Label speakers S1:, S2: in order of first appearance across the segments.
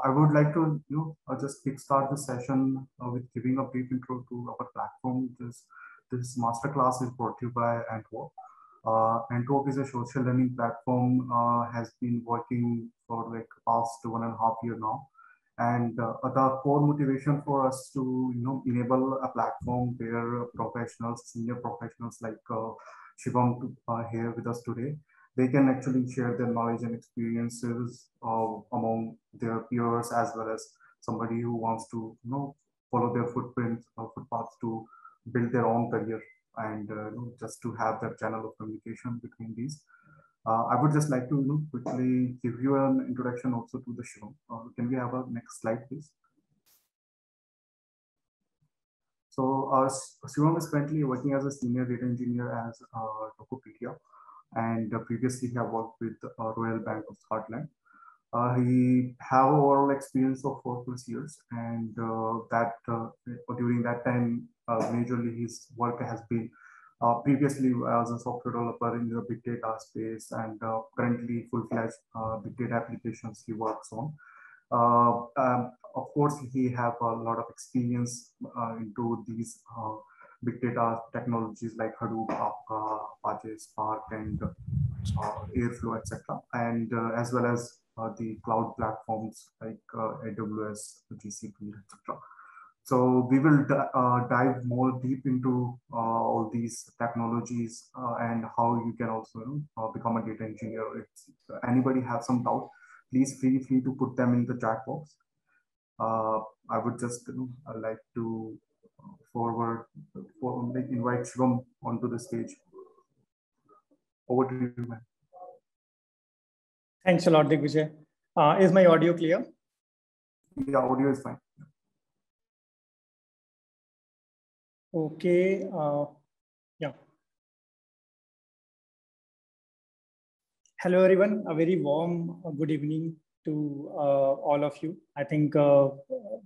S1: I would like to just kickstart the session with giving a brief intro to our platform. This masterclass is brought to you by Antwerp. Antwerp is a social learning platform, has been working for like past 1.5 years now. And the core motivation for us to enable a platform where professionals, senior professionals like Shivam here with us today, they can actually share their knowledge and experiences among their peers, as well as somebody who wants to follow their footprints or footpaths to build their own career, and just to have that channel of communication between these. I would just like to quickly give you an introduction also to the show. Can we have a next slide, please? So Shivam is currently working as a senior data engineer as Tokopedia, and previously he have worked with Royal Bank of Scotland. He have overall experience of 4+ years, and during that time, majorly his work has been previously as a software developer in the big data space, and currently full-fledged big data applications he works on. Of course, he have a lot of experience into these big data technologies like Hadoop, Kafka, Apache Spark, and Airflow, etc. And as well as the cloud platforms like AWS, GCP, etc. So we will dive more deep into all these technologies and how you can also become a data engineer. If anybody have some doubt, please feel free to put them in the chat box. I would just like to invite Shivam onto the stage. Over to you, man.
S2: Thanks a lot, Digvijay. Is my audio clear?
S1: Yeah, audio is fine.
S2: Okay. Yeah. Hello, everyone. A very warm good evening to all of you. I think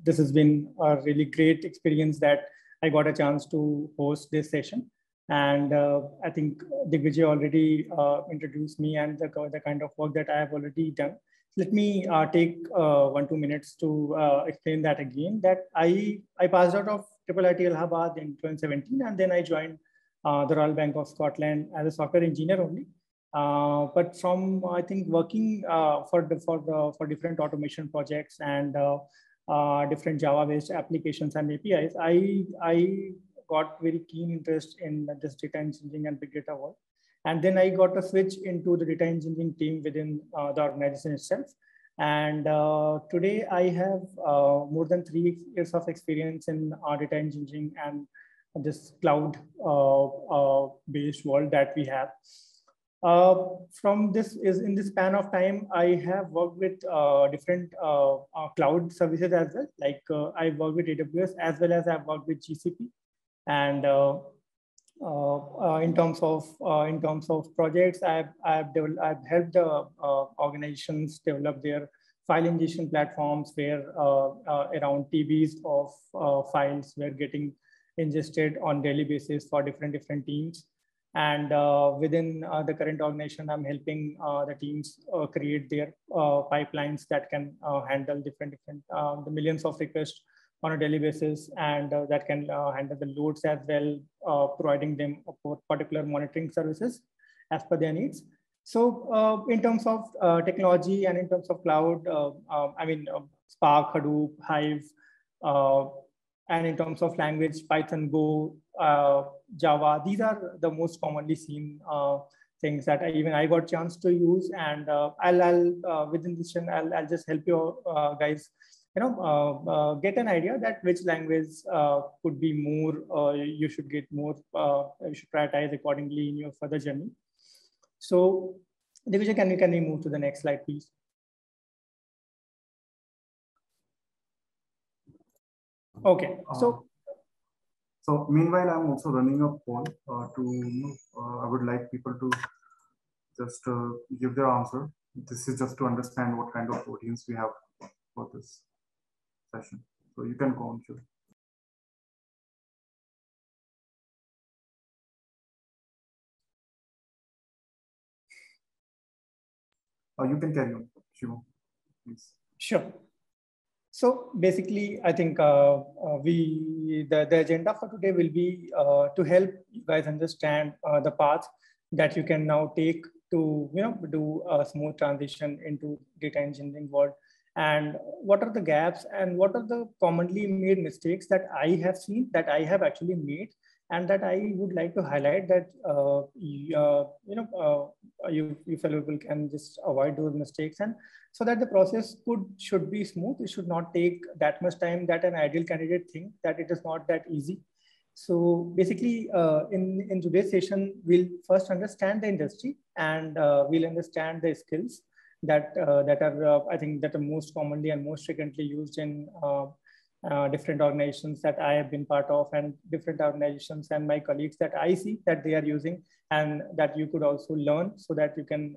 S2: this has been a really great experience that I got a chance to host this session. And I think Digvijay already introduced me and the kind of work that I have already done. Let me take 1-2 minutes to explain that again. That I passed out of IIIT Allahabad in 2017, and then I joined the Royal Bank of Scotland as a software engineer only. But from I think working for different automation projects and different Java-based applications and APIs, I got very keen interest in this data engineering and big data work. And then I got a switch into the data engineering team within the organization itself. And today I have more than 3 years of experience in data engineering and this cloud based world that we have. From this is in this span of time, I have worked with different cloud services as well. Like I worked with AWS as well as I've worked with GCP. And in terms of projects, I've helped the organizations develop their file ingestion platforms where around TBs of files were getting ingested on daily basis for different teams. And within the current organization, I'm helping the teams create their pipelines that can handle the millions of requests on a daily basis, and that can handle the loads as well, providing them for particular monitoring services as per their needs. So in terms of technology and in terms of cloud, I mean, Spark, Hadoop, Hive, and in terms of language, Python, Go, Java, these are the most commonly seen things that I got chance to use. And I'll within this channel, I'll just help you guys get an idea that which language could be more, you should get more, you should prioritize accordingly in your further journey. So, Digvijay, can we move to the next slide, please? Okay,
S1: so meanwhile, I'm also running a poll I would like people to just give their answer. This is just to understand what kind of audience we have for this session. So you can go on, Shiv. You can carry on, Shiv, please.
S2: Sure. So basically, I think the agenda for today will be to help you guys understand the path that you can now take to do a smooth transition into data engineering world, and what are the gaps and what are the commonly made mistakes that I have seen, that I have actually made, and that I would like to highlight that you fellow people can just avoid those mistakes, and so that the process should be smooth. It should not take that much time that an ideal candidate think that it is not that easy. So basically, in today's session, we'll first understand the industry, and we'll understand the skills that are I think that are most commonly and most frequently used in different organizations that I have been part of, and different organizations and my colleagues that I see that they are using, and that you could also learn so that you can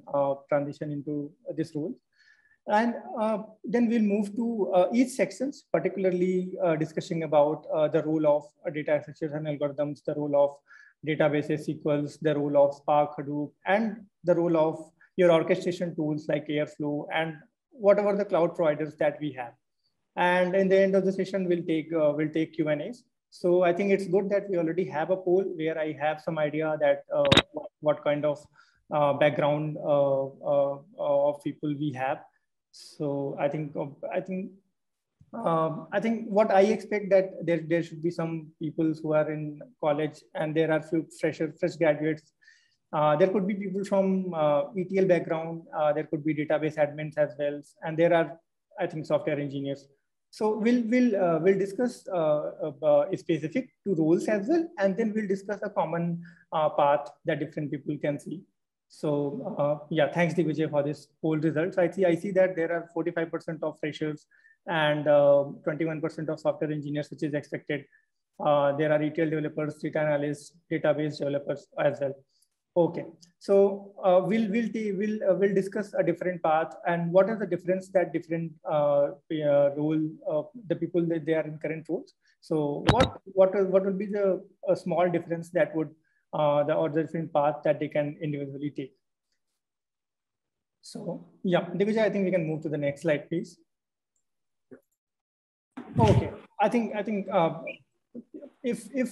S2: transition into this role. And then we'll move to each sections, particularly discussing about the role of data association algorithms, the role of databases, SQLs, the role of Spark, Hadoop, and the role of your orchestration tools like Airflow and whatever the cloud providers that we have. And in the end of the session, we'll take Q&As. So I think it's good that we already have a poll where I have some idea that what kind of background of people we have. So I think what I expect that there should be some people who are in college, and there are few fresh graduates. There could be people from ETL background. There could be database admins as well, and there are, I think, software engineers. So we'll discuss specific to roles as well, and then we'll discuss a common path that different people can see. So yeah, thanks Digvijay for this poll results. I see that there are 45% of freshers and 21% of software engineers, which is expected. There are ETL developers, data analysts, database developers as well. Okay, so we'll discuss a different path and what is the difference that different role the people that they are in current roles. So what will be the small difference that would the different path that they can individually take. So yeah, Digvijay, I think we can move to the next slide, please. Okay, I think if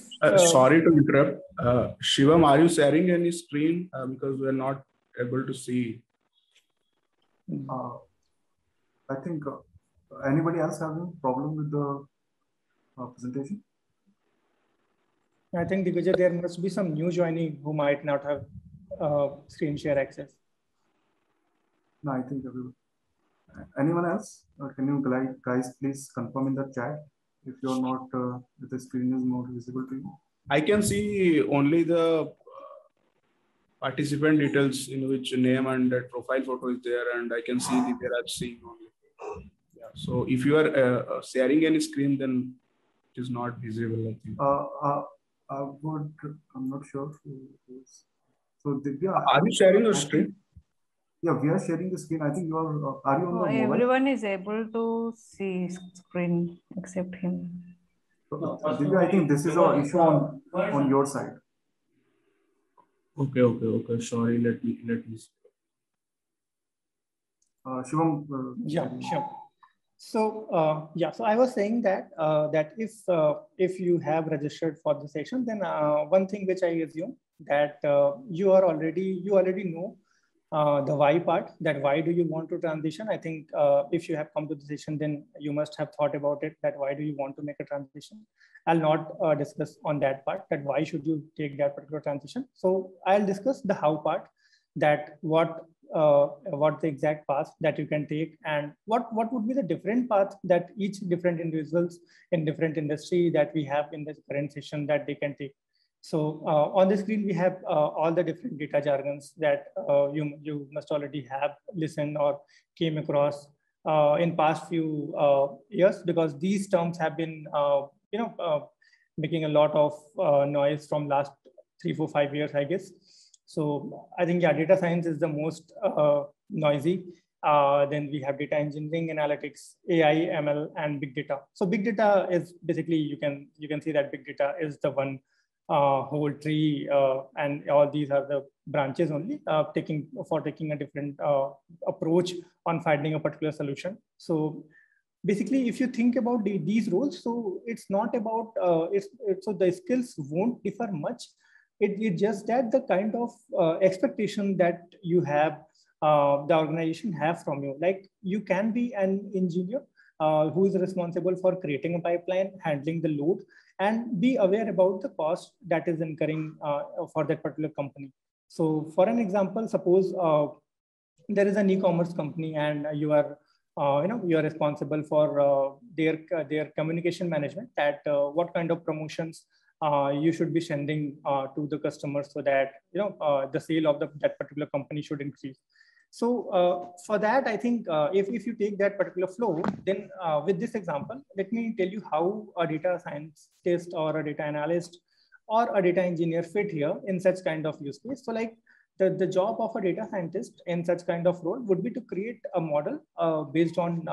S3: sorry to interrupt, Shivam, are you sharing any screen because we are not able to see?
S1: I think anybody else having a problem with the presentation?
S2: I think Digvijay, there must be some new joining who might not have screen share access.
S1: No, I think everyone. Anyone else? Can you guys please confirm in the chat if you're not, if the screen is not visible to you?
S3: I can see only the participant details in which name and that profile photo is there, and I can see the Viraj Singh only. Yeah. So if you are sharing any screen, then it is not visible, I think.
S1: I'm not sure who is. So Divya,
S3: are you sharing your screen?
S1: Yeah, we are sharing the screen. I think you are you on the mobile?
S4: Everyone is able to see screen except him.
S1: So, Divya, I think this is an issue on your side.
S3: Okay. Sorry, let me see.
S1: Shivam.
S2: Yeah, sure. So yeah, so I was saying that that if you have registered for the session, then one thing which I assume that you already know the why part, that why do you want to transition. I think if you have come to the session, then you must have thought about it, that why do you want to make a transition. I'll not discuss on that part, that why should you take that particular transition. So I'll discuss the how part, that what the exact path that you can take, and what would be the different path that each different individuals in different industry that we have in this current session that they can take. So on the screen, we have all the different data jargons that you must already have listened or came across in past few years, because these terms have been making a lot of noise from last 3, 4, 5 years, I guess. So I think, yeah, data science is the most noisy. Then we have data engineering, analytics, AI, ML, and big data. So big data is basically, you can see that big data is the one whole tree, and all these are the branches only, taking a different approach on finding a particular solution. So basically, if you think about these roles, so it's not about, so the skills won't differ much. It's just that the kind of expectation that you have, the organization have from you. Like you can be an engineer who is responsible for creating a pipeline, handling the load, and be aware about the cost that is incurring for that particular company. So for an example, suppose there is an e-commerce company and you are you are responsible for their communication management, that what kind of promotions you should be sending to the customers so that the sale of that particular company should increase. So for that, I think if you take that particular flow, then with this example, let me tell you how a data scientist or a data analyst or a data engineer fit here in such kind of use case. So like the job of a data scientist in such kind of role would be to create a model based on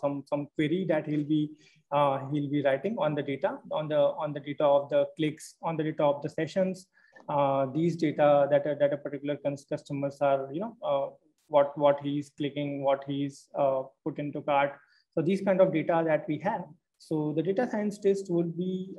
S2: some query that he'll be writing on the data, on the data of the clicks, on the data of the sessions, these data that a particular customers are, what he's clicking, what he's put into cart. So these kind of data that we have. So the data scientist will be,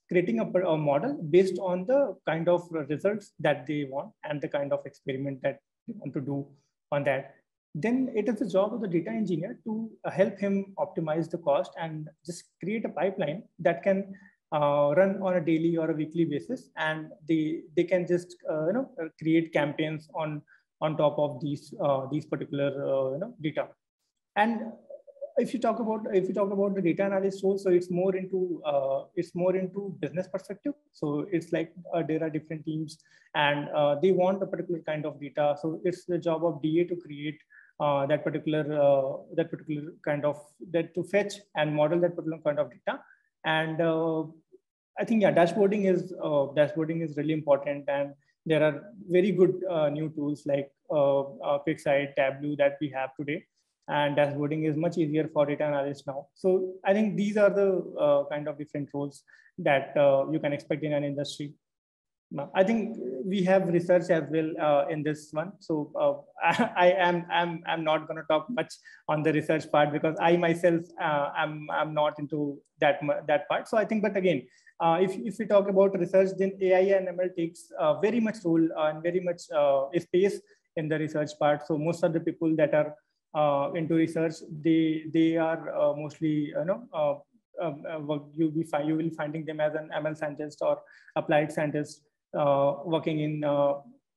S2: creating a model based on the kind of results that they want and the kind of experiment that they want to do on that. Then it is the job of the data engineer to help him optimize the cost and just create a pipeline that can run on a daily or a weekly basis, and they can just create campaigns on top of these particular data. And if you talk about the data analyst role, so it's more into business perspective. So it's like there are different teams and they want a particular kind of data. So it's the job of DA to create that particular kind of to fetch and model that particular kind of data. And I think dashboarding is really important, and there are very good new tools like QuickSight, Tableau that we have today. And dashboarding is much easier for data analysts now. So I think these are the kind of different roles that you can expect in an industry. I think we have research as well in this one. So I'm not going to talk much on the research part because I myself I'm not into that part. So I think, but again, if we talk about research, then AI and ML takes very much role and very much space in the research part. So most of the people that are into research, they are mostly you will finding them as an ML scientist or applied scientist working in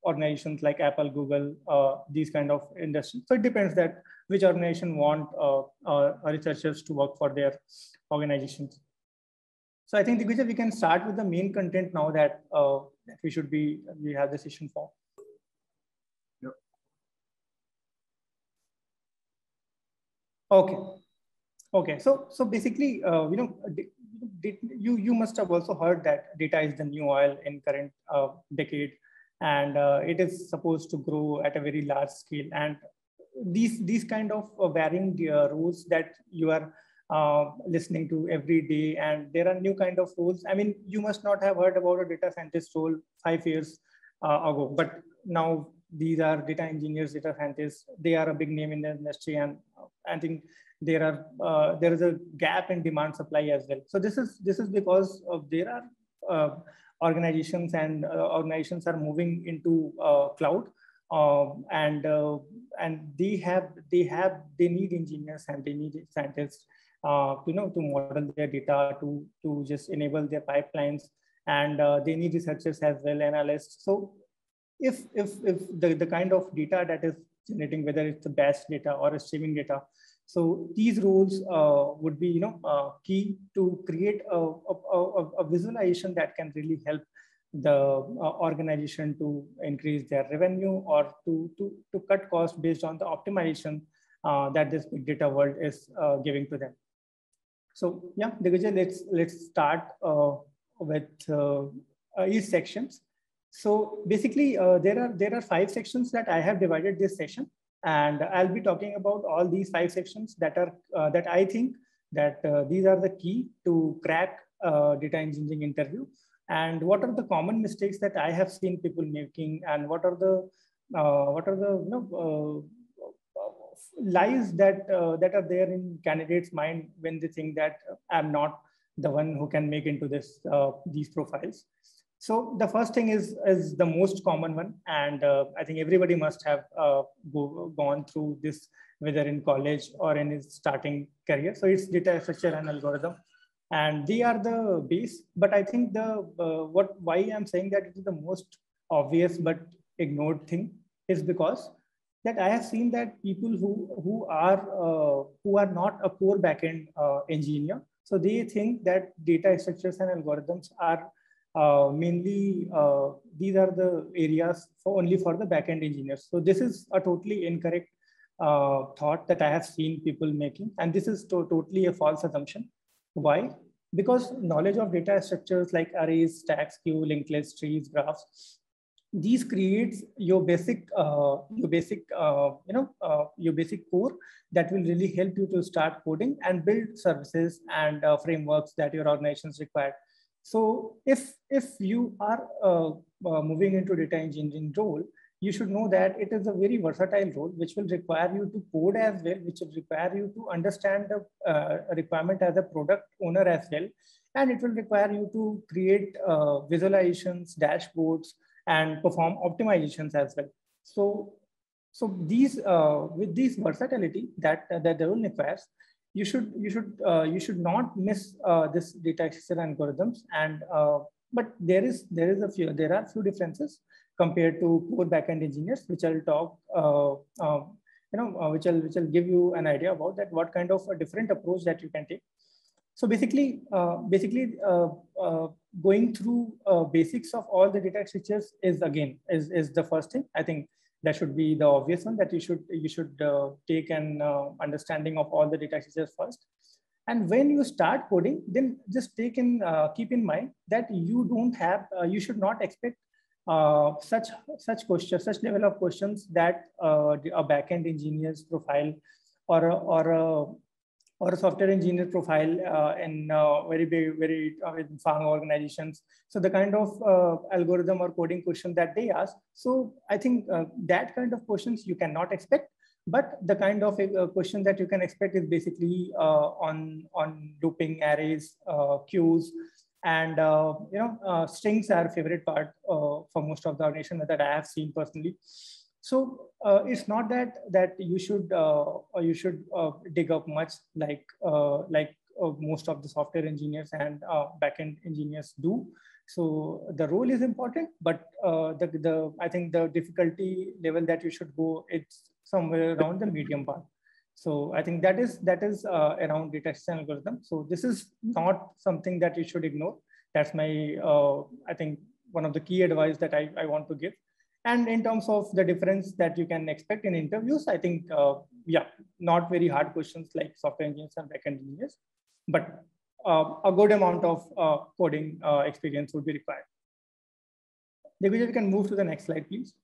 S2: organizations like Apple, Google, these kind of industries. So it depends that which organization want researchers to work for their organizations. So I think Digvijay, we can start with the main content now that we have the session for. Okay. So basically, you must have also heard that data is the new oil in current decade, and it is supposed to grow at a very large scale. And these kind of varying roles that you are listening to every day, and there are new kind of roles. I mean, you must not have heard about a data scientist role 5 years ago, but now these are data engineers, data scientists. They are a big name in the industry, and I think there is a gap in demand supply as well. So this is because there are organizations are moving into cloud, and they need engineers and they need scientists to model their data, to just enable their pipelines, and they need researchers as well, analysts. So if the kind of data that is generating, whether it's the batch data or a streaming data, so these roles would be key to create a visualization that can really help the organization to increase their revenue or to cut costs based on the optimization that this big data world is giving to them. So yeah, Digvijay, let's start with each sections. So basically, there are 5 sections that I have divided this session, and I'll be talking about all these 5 sections that are that I think that these are the key to crack data engineering interview, and what are the common mistakes that I have seen people making, and what are the lies that that are there in candidates' mind when they think that I'm not the one who can make into this these profiles. So the first thing is the most common one, and I think everybody must have gone through this, whether in college or in his starting career. So it's data structure and algorithm, and they are the base. But I think the why I'm saying that it is the most obvious but ignored thing is because that I have seen that people who are not a core backend engineer, so they think that data structures and algorithms are mainly these are the areas only for the backend engineers. So this is a totally incorrect thought that I have seen people making, and this is totally a false assumption. Why? Because knowledge of data structures like arrays, stacks, queue, linked lists, trees, graphs, these creates your basic your basic core that will really help you to start coding and build services and frameworks that your organizations require. So if you are moving into data engineering role, you should know that it is a very versatile role, which will require you to code as well, which will require you to understand the requirement as a product owner as well. And it will require you to create visualizations, dashboards, and perform optimizations as well. So these with this versatility that the role requires, you should not miss this data structure algorithms. And but there are few differences compared to core backend engineers, which I'll talk which will give you an idea about that what kind of a different approach that you can take. So basically going through basics of all the data structures is the first thing. I think that should be the obvious one, that you should take an understanding of all the data structures first. And when you start coding, then just keep in mind that you should not expect such questions, such level of questions that a backend engineer's profile or a software engineer profile in very big, very FAANG organizations. So the kind of algorithm or coding question that they ask. So I think that kind of questions you cannot expect, but the kind of question that you can expect is basically on looping arrays, queues, and strings are a favorite part for most of the organizations that I have seen personally. So it's not that you should dig up much like most of the software engineers and backend engineers do. So the role is important, but I think the difficulty level that you should go, it's somewhere around the medium part. So I think that is around data structure algorithm. So this is not something that you should ignore. That's my I think one of the key advice that I want to give. And in terms of the difference that you can expect in interviews, I think, not very hard questions like software engineers and backend engineers, but a good amount of coding experience would be required. Digvijay, we can move to the next slide, please.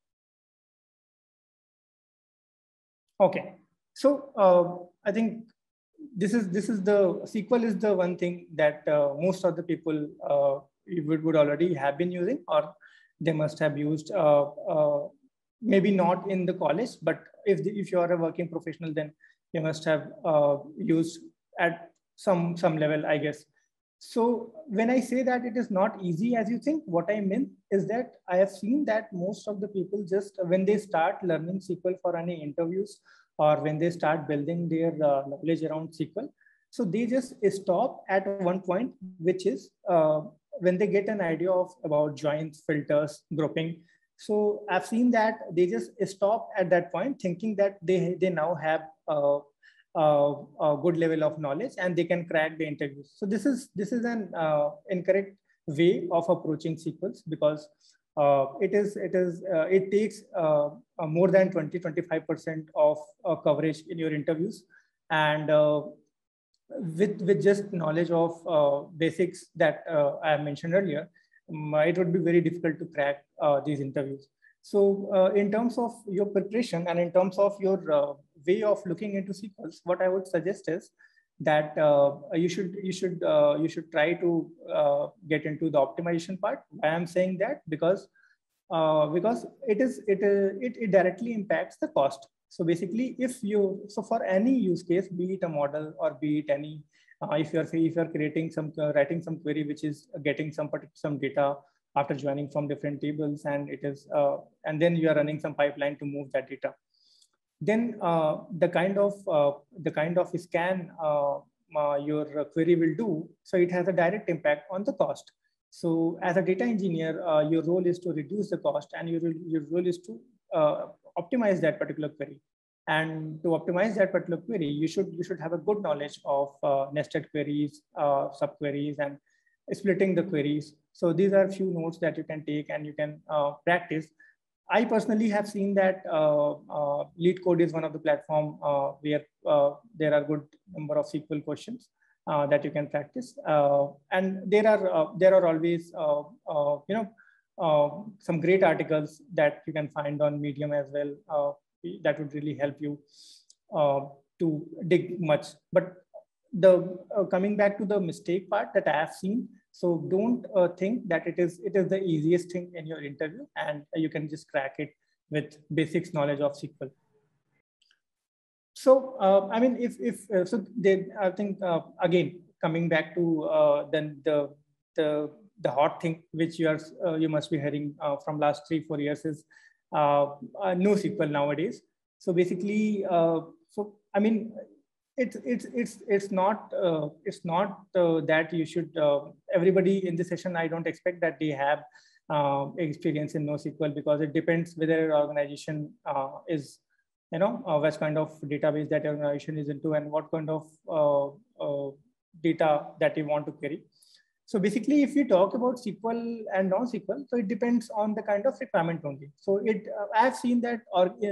S2: Okay, so I think this is the SQL is the one thing that most of the people would already have been using, or they must have used, maybe not in the college, but if you are a working professional, then you must have used at some level, I guess. So when I say that it is not easy as you think, what I mean is that I have seen that most of the people just when they start learning SQL for any interviews, or when they start building their knowledge around SQL, so they just stop at one point, which is when they get an idea about joins, filters, grouping. So I've seen that they just stop at that point, thinking that they now have a good level of knowledge and they can crack the interviews. So this is an incorrect way of approaching SQLs, because it takes more than 20-25% of coverage in your interviews, and with just knowledge of basics that I mentioned earlier, it would be very difficult to crack these interviews. So in terms of your preparation and in terms of your way of looking into SQLs, what I would suggest is that you should try to get into the optimization part. I am saying that because it directly impacts the cost. So basically, so for any use case, be it a model or be it any, if you're creating writing some query which is getting some data after joining from different tables, and it is and then you are running some pipeline to move that data, then the kind of scan your query will do, so it has a direct impact on the cost. So as a data engineer, your role is to reduce the cost, and your role is to optimize that particular query. And to optimize that particular query, you should have a good knowledge of nested queries, subqueries, and splitting the queries. So these are a few notes that you can take and you can practice. I personally have seen that LeetCode is one of the platform where there are good number of SQL questions that you can practice, and there are always some great articles that you can find on Medium as well. That would really help you to dig much. But the coming back to the mistake part that I have seen, so don't think that it is the easiest thing in your interview and you can just crack it with basics knowledge of SQL. So I mean, I think again coming back to then the hot thing which you must be hearing from last 3-4 years is NoSQL nowadays. So basically, so I mean, it's not that you should everybody in this session. I don't expect that they have experience in NoSQL, because it depends whether your organization is which kind of database that your organization is into and what kind of data that you want to query. So basically, if you talk about SQL and non-SQL, so it depends on the kind of requirement only. So I have seen that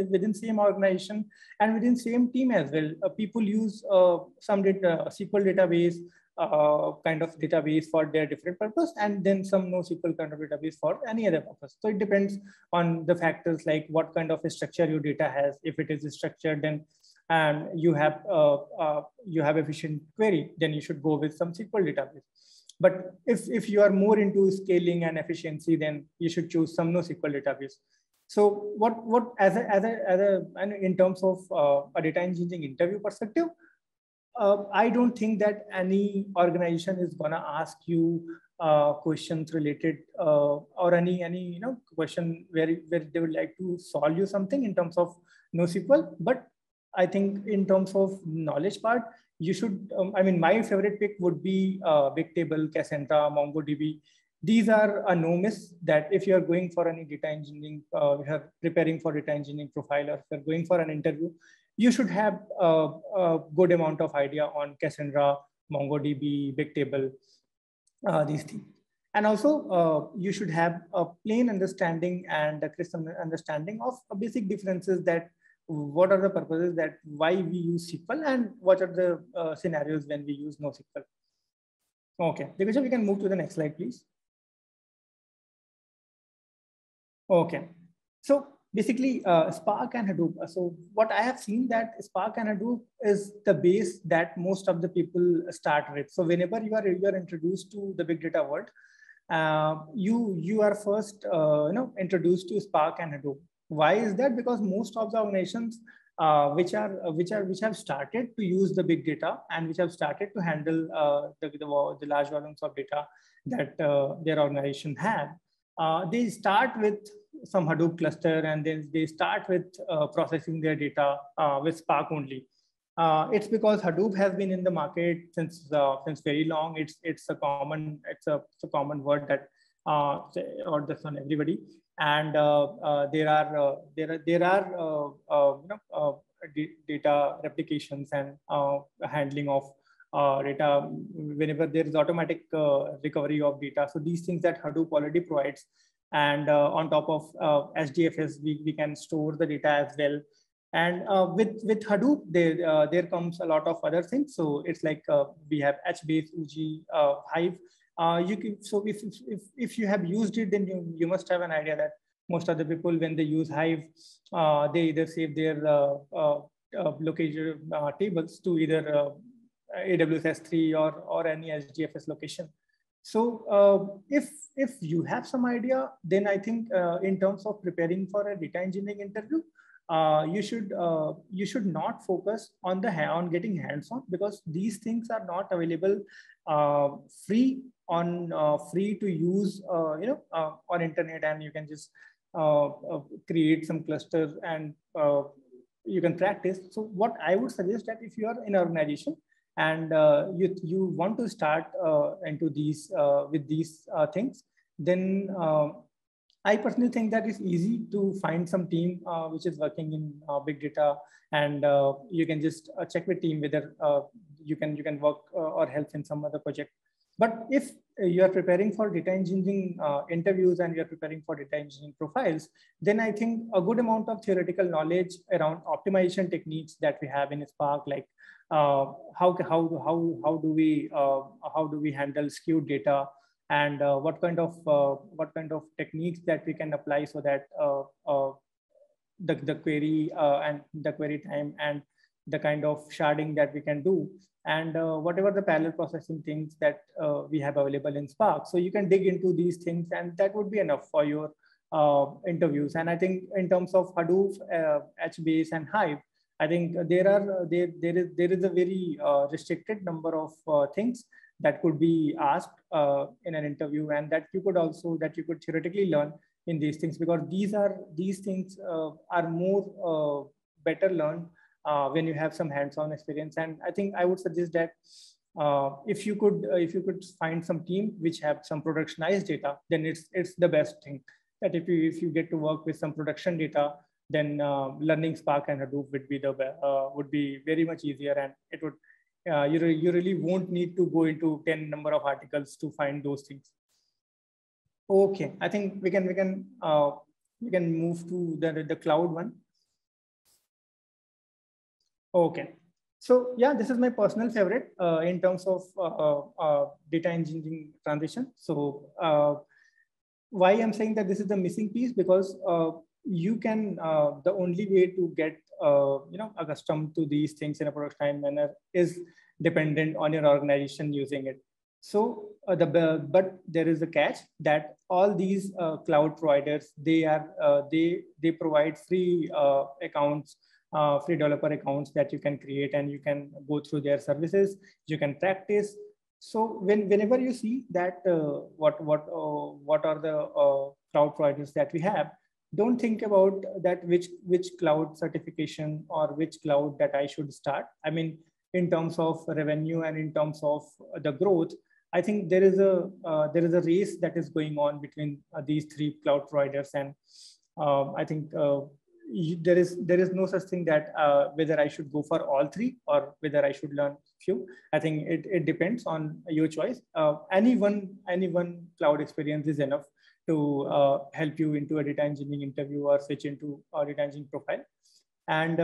S2: within same organization and within same team as well, people use some SQL database kind of database for their different purpose, and then some NoSQL kind of database for any other purpose. So it depends on the factors like what kind of a structure your data has. If it is structured, then and you have efficient query, then you should go with some SQL database. But if you are more into scaling and efficiency, then you should choose some NoSQL database. So what as in terms of a data engineering interview perspective, I don't think that any organization is gonna ask you questions related or any question where they would like to solve you something in terms of NoSQL. But I think in terms of knowledge part, you should, I mean, my favorite pick would be Bigtable, Cassandra, MongoDB. These are a no miss that if you're going for any data engineering, you're preparing for data engineering profile, or if you're going for an interview, you should have a good amount of idea on Cassandra, MongoDB, Bigtable, these things. And also you should have a plain understanding and a crisp understanding of basic differences, that what are the purposes that why we use SQL and what are the scenarios when we use NoSQL. Okay, Divisha, we can move to the next slide, please. Okay, so basically Spark and Hadoop. So what I have seen that Spark and Hadoop is the base that most of the people start with. So whenever you are introduced to the big data world, you are first introduced to Spark and Hadoop. Why is that? Because most of the organizations which have started to use the big data and which have started to handle the large volumes of data that their organization have, they start with some Hadoop cluster, and then they start with processing their data with Spark only. It's because Hadoop has been in the market since very long. It's a common word that or that's on everybody. And there are data replications and handling of data whenever there is automatic recovery of data. So these things that Hadoop already provides, and on top of HDFS, we can store the data as well. And with Hadoop, there comes a lot of other things. So it's like we have HBase, Uji, Hive. So if you have used it, then you must have an idea that most of the people, when they use Hive, they either save their location tables to either AWS S3 or any HDFS location. So if you have some idea, then I think in terms of preparing for a data engineering interview, you should not focus on on getting hands-on, because these things are not available free to use on internet, and you can just create some cluster and you can practice. So what I would suggest, that if you are in an organization and you want to start into these with these things, then I personally think that it's easy to find some team which is working in big data, and you can just check with team whether you can work or help in some other project. But if you are preparing for data engineering interviews and you are preparing for data engineering profiles, then I think a good amount of theoretical knowledge around optimization techniques that we have in Spark, like how do we handle skewed data, and what kind of techniques that we can apply so that the query and the query time and the kind of sharding that we can do, and whatever the parallel processing things that we have available in Spark. So you can dig into these things, and that would be enough for your interviews. And I think in terms of Hadoop, HBase, and Hive, I think there is a very restricted number of things that could be asked in an interview, and that you could theoretically learn in these things, because these things are more better learned when you have some hands-on experience. And I think I would suggest that if you could find some team which have some productionized data, then it's the best thing. That if you get to work with some production data, then learning Spark and Hadoop would be very much easier, and it would you really won't need to go into 10 number of articles to find those things. Okay, I think we can move to the cloud one. Okay, so yeah, this is my personal favorite in terms of data engineering transition. So why I'm saying that this is the missing piece, because you can the only way to get accustomed to these things in a productionized manner is dependent on your organization using it. So but there is a catch, that all these cloud providers, they provide free accounts, free developer accounts that you can create, and you can go through their services, you can practice. So whenever you see that what are the cloud providers that we have, don't think about that which cloud certification or which cloud that I should start. I mean, in terms of revenue and in terms of the growth, I think there is a race that is going on between these three cloud providers, and I think there is no such thing that whether I should go for all three or whether I should learn few. I think it depends on your choice. Any one cloud experience is enough to help you into a data engineering interview or switch into a data engineering profile. And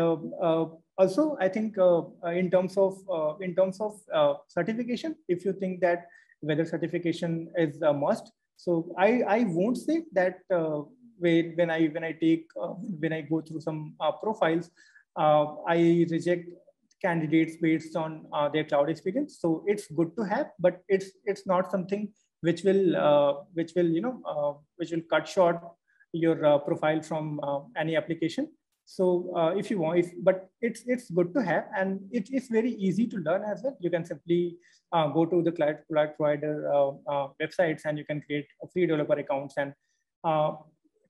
S2: also, I think in terms of certification, if you think that whether certification is a must, so I won't say that when I go through some profiles, I reject candidates based on their cloud experience. So it's good to have, but it's not something which will cut short your profile from any application. So if you want, but it's good to have, and it is very easy to learn as well. You can simply go to the cloud provider websites, and you can create free developer accounts and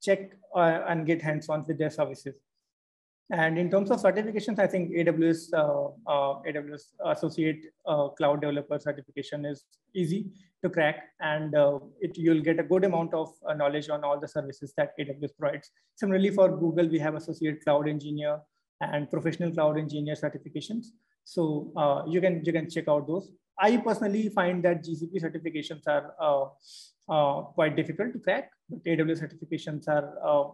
S2: check and get hands-on with their services. And in terms of certifications, I think AWS Associate Cloud Developer certification is easy to crack, and you'll get a good amount of knowledge on all the services that AWS provides. Similarly, for Google, we have Associate Cloud Engineer and Professional Cloud Engineer certifications. So you can check out those. I personally find that GCP certifications are quite difficult to crack, but AWS certifications are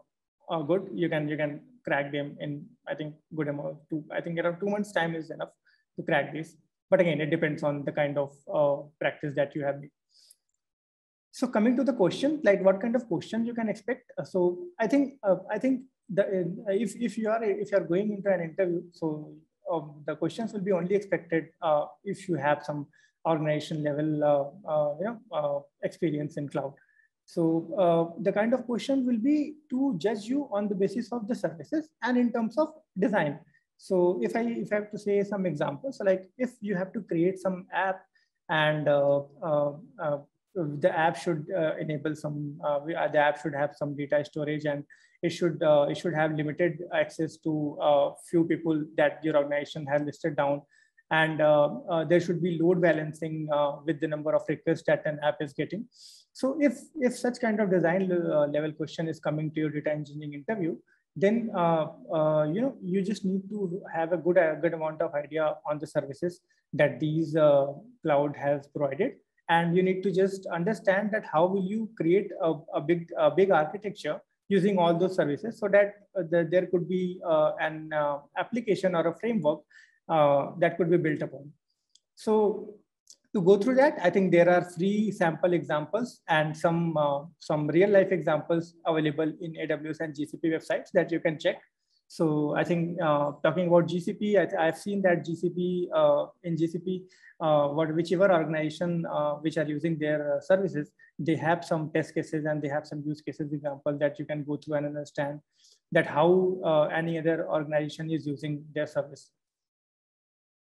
S2: good. You can crack them in, I think, good amount. I think around 2 months time is enough to crack this. But again, it depends on the kind of practice that you have made. So coming to the question, like what kind of questions you can expect. So I think if you are going into an interview, so the questions will be only expected if you have some organization level experience in cloud. So the kind of question will be to judge you on the basis of the services and in terms of design. So if I have to say some examples, so like if you have to create some app and the app should enable some, the app should have some data storage, and it should have limited access to few people that your organization has listed down. And there should be load balancing with the number of requests that an app is getting. So if such kind of design level question is coming to your data engineering interview, then you just need to have a good amount of idea on the services that these cloud has provided, and you need to just understand that how will you create a big architecture using all those services, so that there could be an application or a framework that could be built upon. So to go through that, I think there are free sample examples and some real life examples available in AWS and GCP websites that you can check. So I think talking about GCP, I've seen that GCP, in GCP, whichever organization which are using their services, they have some test cases and they have some use cases example that you can go through and understand that how any other organization is using their service.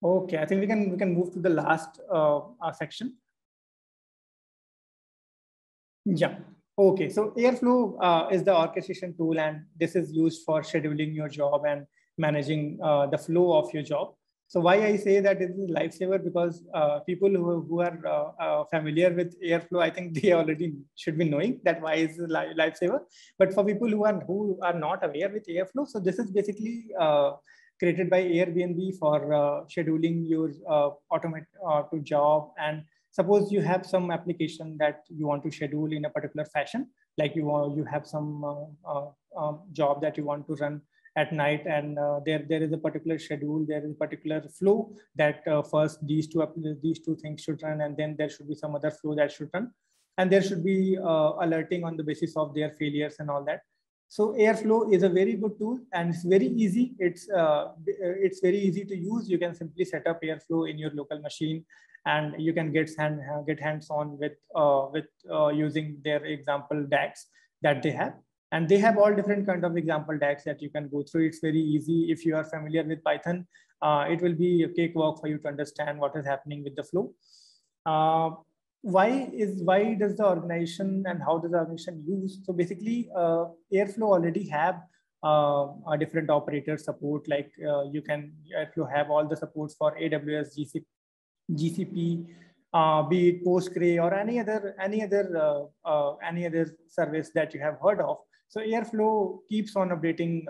S2: Okay, I think we can move to the last section. Yeah. Okay, so Airflow is the orchestration tool, and this is used for scheduling your job and managing the flow of your job. So why I say that it is a lifesaver, because people who are familiar with Airflow, I think they already should be knowing that why is a lifesaver. But for people who are not aware with Airflow, so this is basically created by Airbnb for scheduling your automate to job. And suppose you have some application that you want to schedule in a particular fashion, like you have some job that you want to run at night, and there is a particular schedule, there is a particular flow that first these two things should run, and then there should be some other flow that should run, and there should be alerting on the basis of their failures and all that. So Airflow is a very good tool, and it's very easy. It's very easy to use. You can simply set up Airflow in your local machine, and you can get hands-on with using their example DAGs that they have. And they have all different kind of example DAGs that you can go through. It's very easy. If you are familiar with Python, it will be a cakewalk for you to understand what is happening with the flow. Why does the organization and how does the organization use? So basically, Airflow already have a different operator support. Like Airflow have all the supports for AWS, GCP, be it Postgre or any other service that you have heard of. So Airflow keeps on updating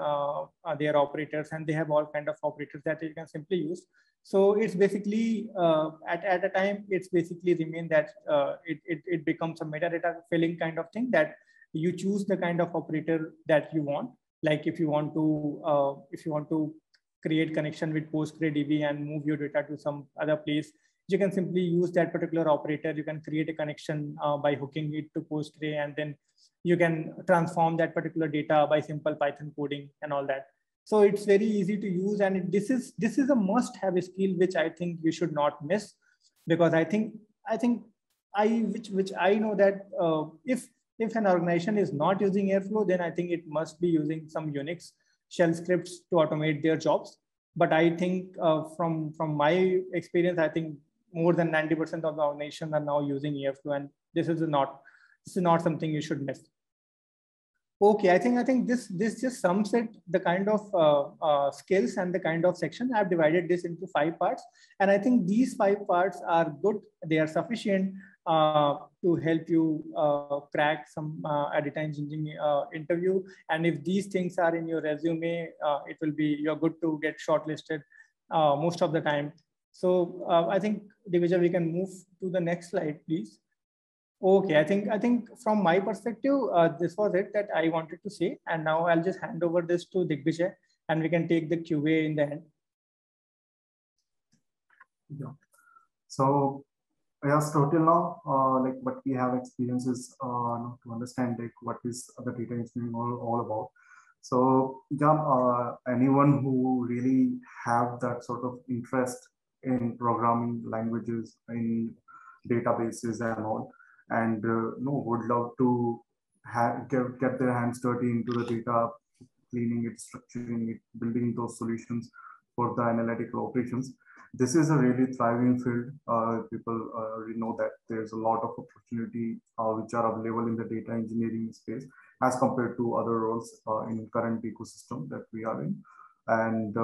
S2: their operators, and they have all kind of operators that you can simply use. So it's basically at a time, it's basically remain that it becomes a metadata filling kind of thing, that you choose the kind of operator that you want. Like if you want to create connection with PostgreDB and move your data to some other place, you can simply use that particular operator. You can create a connection by hooking it to Postgre, and then you can transform that particular data by simple Python coding and all that. So it's very easy to use, and this is a must-have skill which I think you should not miss, because I think which I know that if an organization is not using Airflow, then I think it must be using some Unix shell scripts to automate their jobs. But I think from my experience, I think more than 90% of the organizations are now using Airflow, and this is not something you should miss. Okay, I think this just sums it, the kind of skills and the kind of section. I've divided this into 5 parts, and I think these 5 parts are good. They are sufficient to help you crack some data engineering interview. And if these things are in your resume, it will be, you're good to get shortlisted most of the time. So I think, Divija, we can move to the next slide, please. Okay, I think from my perspective, this was it that I wanted to say. And now I'll just hand over this to Digvijay, and we can take the QA in the end.
S1: Yeah. So yes, so till now, like what we have experiences to understand like what is the data engineering all about. So yeah, anyone who really have that sort of interest in programming languages, in databases and all, and would love to get their hands dirty into the data, cleaning it, structuring it, building those solutions for the analytical operations. This is a really thriving field. People already know that there's a lot of opportunity which are available in the data engineering space as compared to other roles in current ecosystem that we are in. And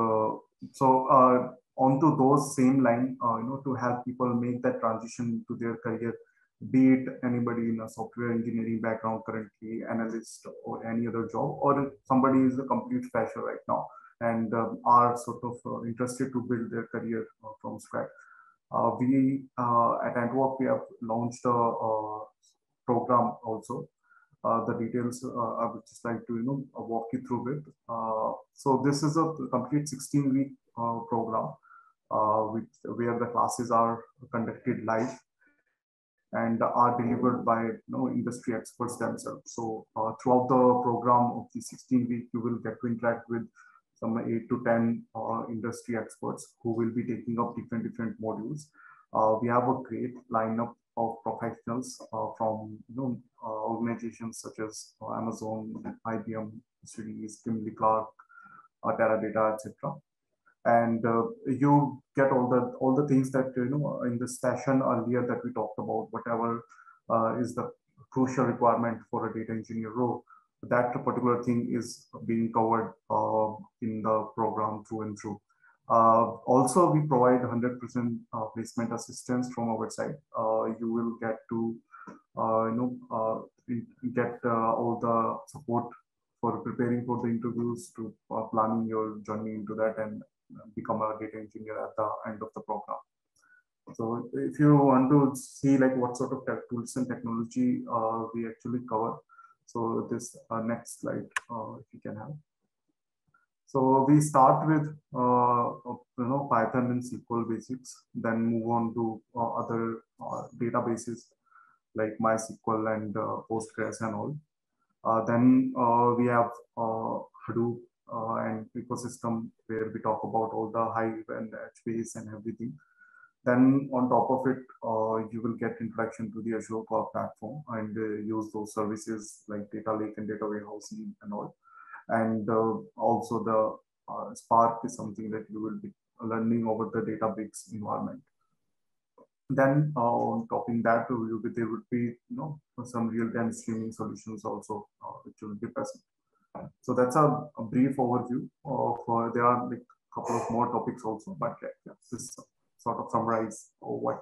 S1: onto those same line, to help people make that transition to their career, be it anybody in a software engineering background currently, analyst or any other job, or somebody is a complete fresher right now and are sort of interested to build their career from scratch. We at Antwork, we have launched a program also. The details I would just like to walk you through it. So this is a complete 16-week program where the classes are conducted live and are delivered by industry experts themselves. So throughout the program of the 16-week, you will get to interact with some 8 to 10 industry experts who will be taking up different modules. We have a great lineup of professionals from organizations such as Amazon, IBM, Cities, Kimberly-Clark, Teradata, etc. And you get all the things that in the session earlier that we talked about, whatever is the crucial requirement for a data engineer role. That particular thing is being covered in the program through and through. Also, we provide 100% placement assistance from our side. You will get to get all the support for preparing for the interviews, to planning your journey into that and become a data engineer at the end of the program. So if you want to see like what sort of tools and technology we actually cover, so this next slide, if you can have. So we start with Python and SQL basics, then move on to other databases like MySQL and Postgres and all. Then we have Hadoop and ecosystem, where we talk about all the Hive and HBase and everything. Then on top of it, you will get introduction to the Azure Cloud Platform and use those services like data lake and data warehousing and all. And also the Spark is something that you will be learning over the Databricks environment. Then on topping that, there would be some real-time streaming solutions also, which will be present. So that's a brief overview of. There are like a couple of more topics also, but yeah, this sort of summarize what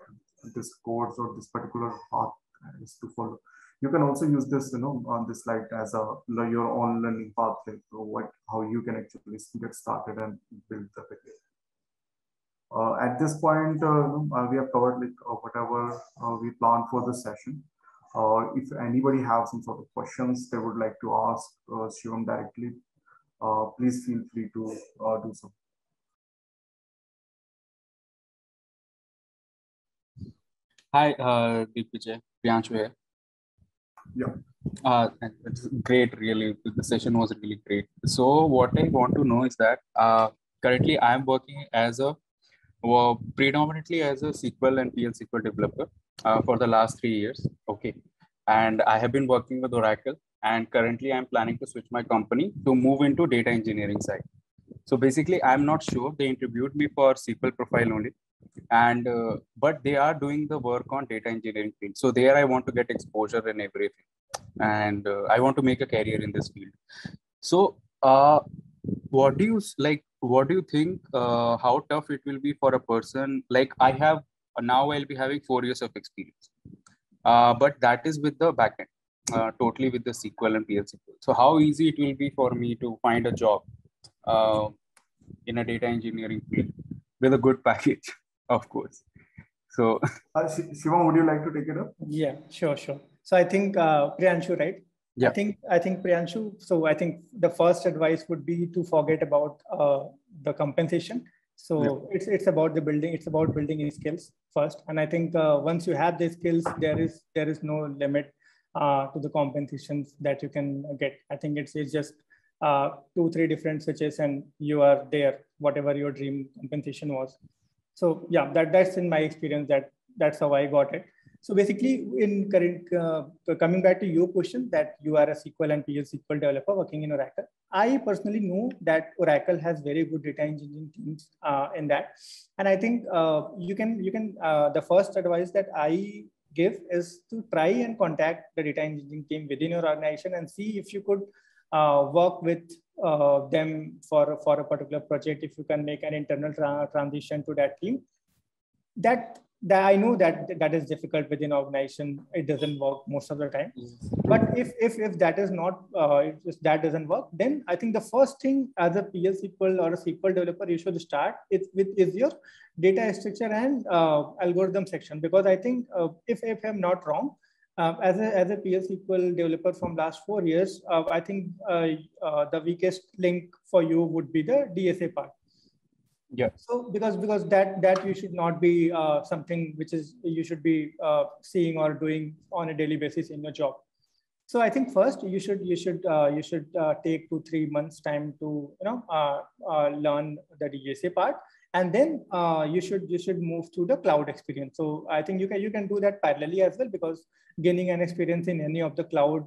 S1: this course or this particular path is to follow. You can also use this, on this slide as your own learning path, like how you can actually get started and build the career. At this point, we have covered like whatever we planned for the session. If anybody has some sort of questions they would like to ask Shivam directly, please feel free to do so.
S5: Hi, Deepvijay, Priyanshu here.
S1: Yeah.
S5: It's great, really. The session was really great. So what I want to know is that currently I'm working as predominantly as a SQL and PL SQL developer for the last 3 years. Okay. And I have been working with Oracle, and currently I'm planning to switch my company to move into data engineering side. So basically, I'm not sure. They interviewed me for SQL profile only, and but they are doing the work on data engineering field. So there I want to get exposure and everything, and I want to make a career in this field. So what do you like? What do you think? How tough it will be for a person like I have now? I'll be having 4 years of experience. But that is with the backend, totally with the SQL and PL SQL. So how easy it will be for me to find a job in a data engineering field with a good package, of course. So
S1: Shivam, would you like to take it up?
S2: Yeah, sure. So I think Priyanshu, right?
S5: Yeah.
S2: I think Priyanshu. So I think the first advice would be to forget about the compensation. So yeah. It's about the building. It's about building skills first. And I think once you have the skills, there is no limit to the compensations that you can get. I think it's just 2-3 different switches, and you are there. Whatever your dream compensation was. So yeah, that's in my experience. That's how I got it. So basically, in current, coming back to your question that you are a SQL and PL SQL developer working in Oracle, I personally know that Oracle has very good data engineering teams in that, and I think you can the first advice that I give is to try and contact the data engineering team within your organization and see if you could work with them for a particular project. If you can make an internal transition to that team, that I know that is difficult within organization. It doesn't work most of the time. But if that is not, if that doesn't work, then I think the first thing as a PL SQL or a SQL developer you should start is your data structure and algorithm section, because I think if I'm not wrong, as a PL SQL developer from last 4 years, I think the weakest link for you would be the DSA part.
S5: Yeah.
S2: So because that you should not be something which is you should be seeing or doing on a daily basis in your job. So I think first you should take 2-3 months time to learn the DSA part, and then you should move to the cloud experience. So I think you can do that parallelly as well, because gaining an experience in any of the cloud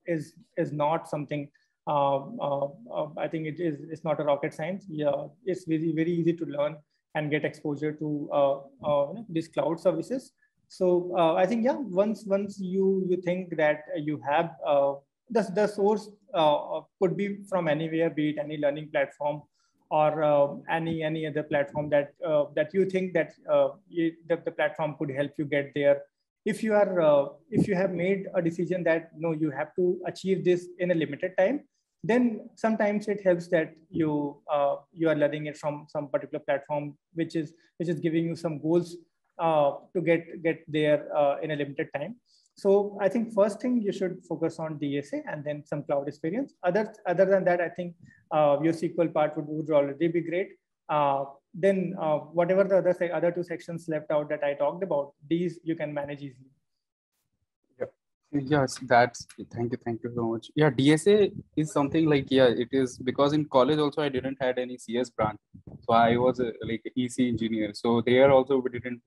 S2: is not something. I think it's not a rocket science. Yeah, it's very easy to learn and get exposure to these cloud services. So I think once you think that you have the source could be from anywhere, be it any learning platform or any other platform that you think that the platform could help you get there. If you have made a decision that no, you have to achieve this in a limited time, then sometimes it helps that you are learning it from some particular platform which is giving you some goals to get there in a limited time. So I think first thing you should focus on DSA and then some cloud experience. Other than that, I think your SQL part would already be great. Then whatever the other 2 sections left out that I talked about, these you can manage easily.
S5: Yes, thank you so much. Yeah, DSA is something like, it is, because in college also I didn't had any CS branch, so I was like EC engineer. So there also we didn't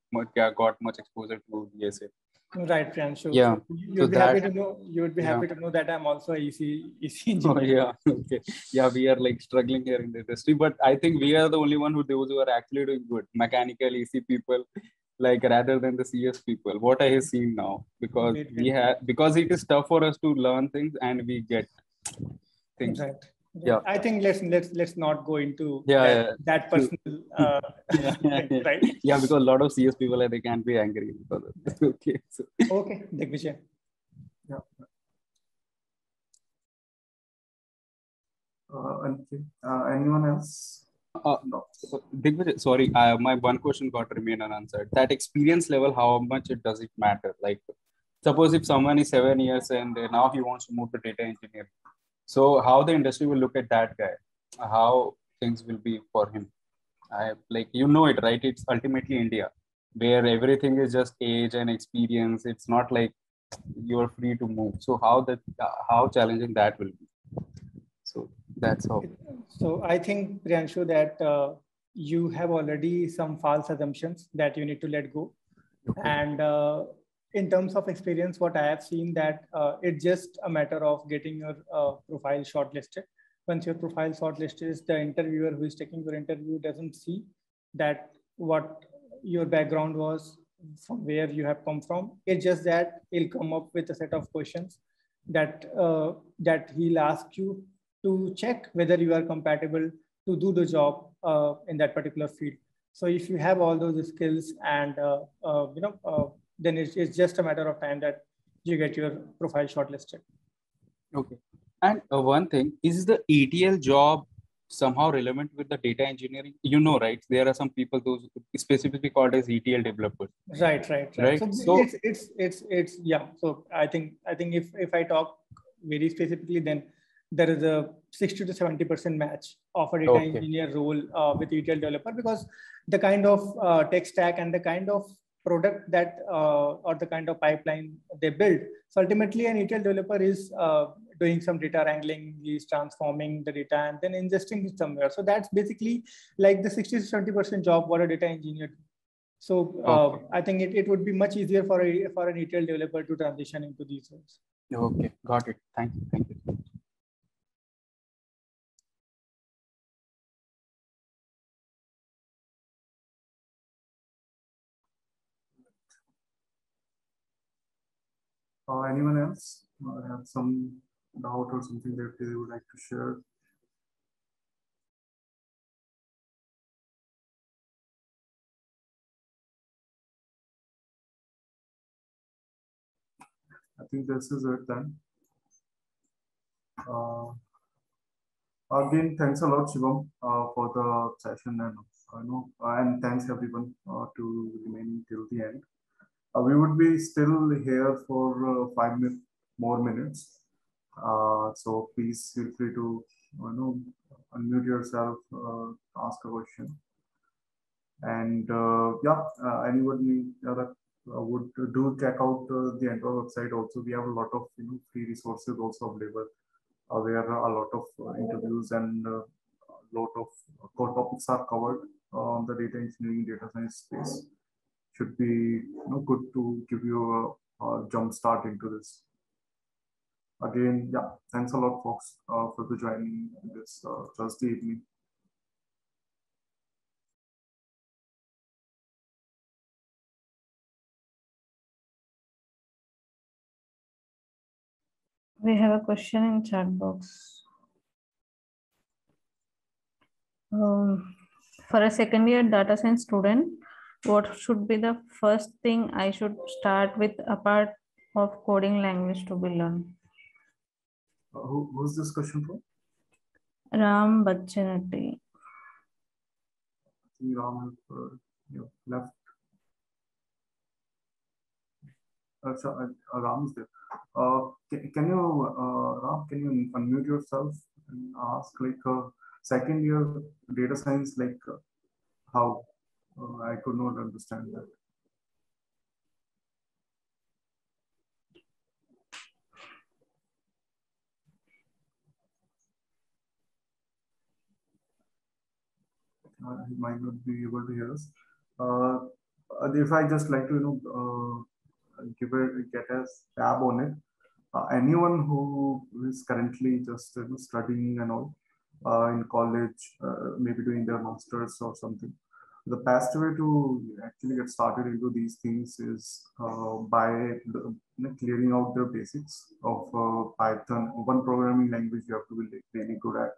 S5: got much exposure to DSA.
S2: Right, Priyanshu.
S5: Yeah,
S2: you would be happy to know that I'm also a EC engineer.
S5: Oh yeah, okay. Yeah, we are like struggling here in the industry, but I think we are the only one those who are actually doing good. Mechanical EC people, like rather than the CS people, what I have seen now, because because it is tough for us to learn things and we get things.
S2: Right.
S5: Yeah,
S2: I think let's not go into that personal
S5: thing,
S2: right?
S5: Yeah, because a lot of CS people they can be angry because of this. Okay. So.
S2: Okay, Digvijay.
S1: Yeah. Anyone else?
S5: No. So, Digvijay, sorry, my one question got remain unanswered. That experience level, how much does it matter? Like, suppose if someone is 7 years and now he wants to move to data engineering, so how the industry will look at that guy? How things will be for him? Like, it, right? It's ultimately India, where everything is just age and experience. It's not like you're free to move. So how challenging that will be? So that's how.
S2: So I think, Priyanshu, that you have already some false assumptions that you need to let go. Okay. And in terms of experience, what I have seen that it's just a matter of getting your profile shortlisted. Once your profile shortlisted, the interviewer who is taking your interview doesn't see that what your background was, from where you have come from. It's just that he'll come up with a set of questions that he'll ask you to check whether you are compatible to do the job in that particular field. So if you have all those skills and then it's just a matter of time that you get your profile shortlisted.
S5: Okay. And one thing, is the ETL job somehow relevant with the data engineering? Right? There are some people those specifically called as ETL developers.
S2: Right. So it's yeah. So I think if I talk very specifically, then there is a 60 to 70% match of a data engineer role with ETL developer, because the kind of tech stack and the kind of product that or the kind of pipeline they build. So ultimately an ETL developer is doing some data wrangling, he's transforming the data and then ingesting it somewhere. So that's basically like the 60 to 70% job what a data engineer So I think it would be much easier for an ETL developer to transition into these roles.
S5: Okay, got it. Thank you. Thank you.
S1: Anyone else have some doubt or something that they would like to share? I think this is it then. Again, thanks a lot, Shivam, for the session, and thanks everyone to remaining till the end. We would be still here for 5 more minutes. So please feel free to unmute yourself, ask a question. And anyone that would do check out the Entra website. Also, we have a lot of free resources also available, where a lot of interviews and a lot of core topics are covered on the data engineering, data science space. Should be good to give you a jump start into this. Again, yeah, thanks a lot, folks, for the joining this Thursday evening.
S4: We have a question in chat box. For a second year data science student, what should be the first thing I should start with apart of coding language to be learned?
S1: Who's this question from?
S4: Ram Bachanati.
S1: Ram left. Ram is there. Can you, Ram, can you unmute yourself and ask like second year data science, like how? I could not understand that. He might not be able to hear us. If I just like to get a tab on it. Anyone who is currently just studying and all in college, maybe doing their masters or something. The best way to actually get started into these things is by clearing out the basics of Python. One programming language you have to be really good at.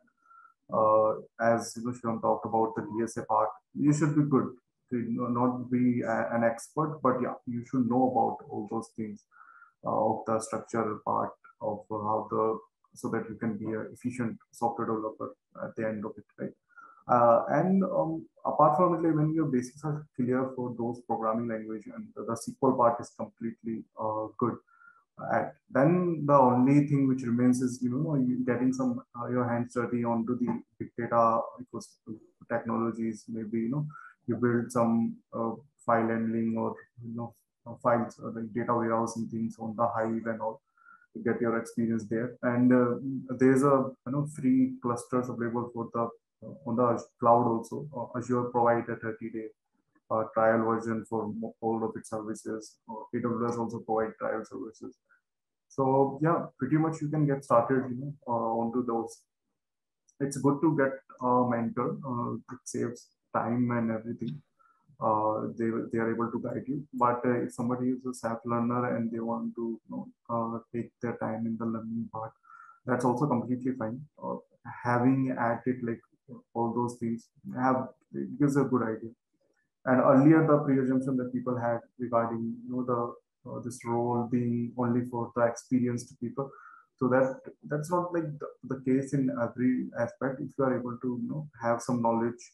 S1: As Shivam talked about the DSA part, you should be good. Not be an expert, but yeah, you should know about all those things of the structural part of how so that you can be an efficient software developer at the end of it, right? And apart from it, like when your basics are clear for those programming language and the SQL part is completely good, then the only thing which remains is getting some your hands dirty onto the big data technologies. Maybe you build some file handling or files like data warehousing things on the Hive and all to get your experience there. And there's a free clusters available for the on the cloud also. Azure provide a 30-day trial version for all of its services. AWS also provide trial services. So yeah, pretty much you can get started onto those. It's good to get a mentor. It saves time and everything. They are able to guide you. But if somebody is a self learner and they want to take their time in the learning part, that's also completely fine. Having at it like all those things it gives a good idea. And earlier the pre-assumption that people had regarding the this role being only for the experienced people, so that's not like the case in every aspect. If you are able to have some knowledge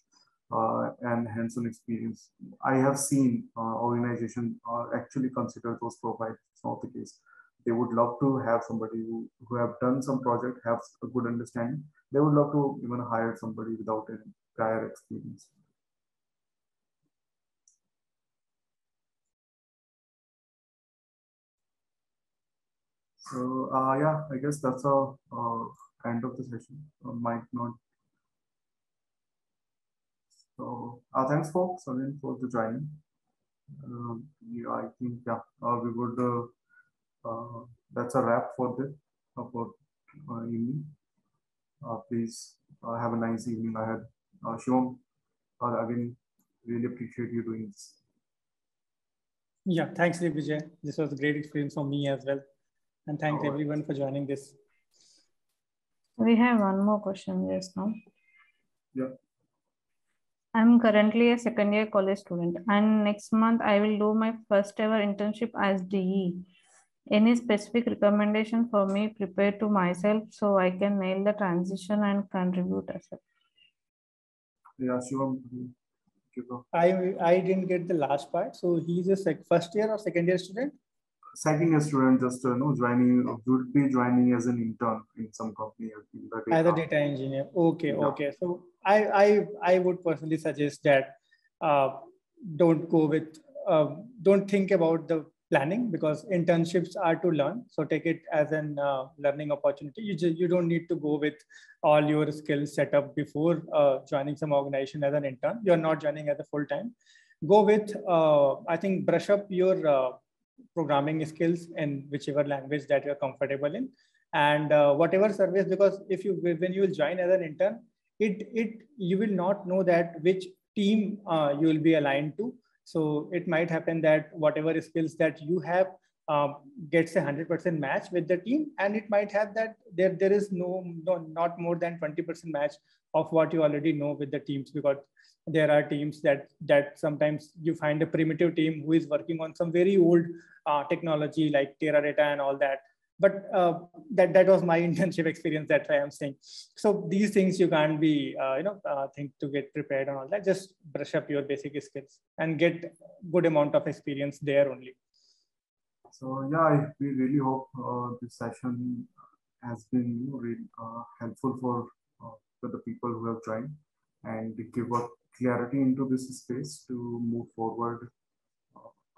S1: and hands-on experience, I have seen organizations actually consider those profiles. It's not the case. They would love to have somebody who have done some project, have a good understanding. They would love to even hire somebody without any prior experience. So yeah, I guess that's a end of the session. Might not. So thanks folks again for the joining. Yeah, I think we would. That's a wrap for this for evening. Please have a nice evening ahead. Shivam, again, really appreciate you doing this.
S2: Yeah, thanks, Vijay. This was a great experience for me as well. And thanks everyone for joining this.
S4: We have one more question just now.
S1: Yeah.
S4: I'm currently a second year college student, and next month I will do my first ever internship as DE. Any specific recommendation for me prepare to myself so I can nail the transition and contribute as well?
S1: Yeah, Shivam.
S2: I didn't get the last part. So he's a first year or second year student?
S1: Second year student, just joining, would be joining as an intern in some company in the data.
S2: As a data engineer. Okay, yeah. Okay. So I would personally suggest that don't go with don't think about the planning, because internships are to learn. So take it as an learning opportunity. You don't need to go with all your skills set up before joining some organization as an intern. You're not joining as a full time. Go with I think brush up your programming skills in whichever language that you're comfortable in, and whatever service, because if you when you will join as an intern, you will not know that which team you will be aligned to. So it might happen that whatever skills that you have gets 100% match with the team, and it might have that there is not more than 20% match of what you already know with the teams, because there are teams that sometimes you find a primitive team who is working on some very old technology like Teradata and all that. But that was my internship experience. That's why I'm saying. So these things you can't be think to get prepared and all that. Just brush up your basic skills and get good amount of experience there only.
S1: So yeah, we really hope this session has been really helpful for the people who have joined, and give a clarity into this space to move forward,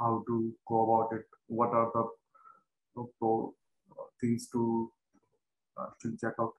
S1: how to go about it, what are the things to check out.